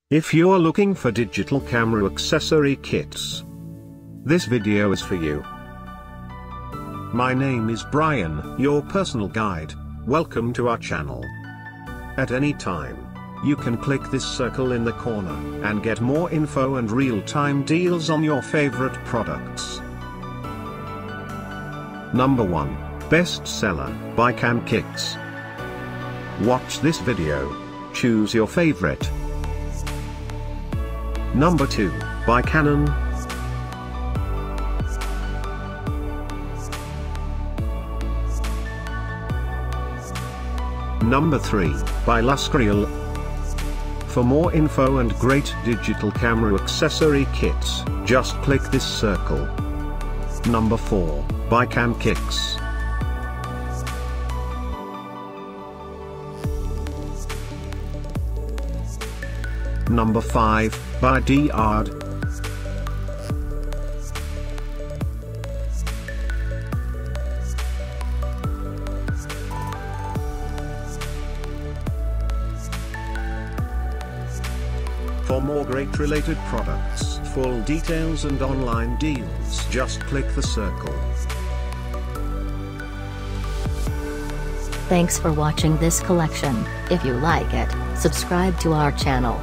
If you're looking for digital camera accessory kits, this video is for you. My name is Brian, your personal guide. Welcome to our channel. At any time, you can click this circle in the corner and get more info and real-time deals on your favorite products. Number 1. Bestseller by CamKix. Watch this video. Choose your favorite. Number 2, by Canon. Number 3, by LUSCREAL. For more info and great digital camera accessory kits, just click this circle. Number 4, by CamKix. Number 5, by Deyard. For more great related products, full details and online deals, just click the circle. Thanks for watching this collection. If you like it, subscribe to our channel.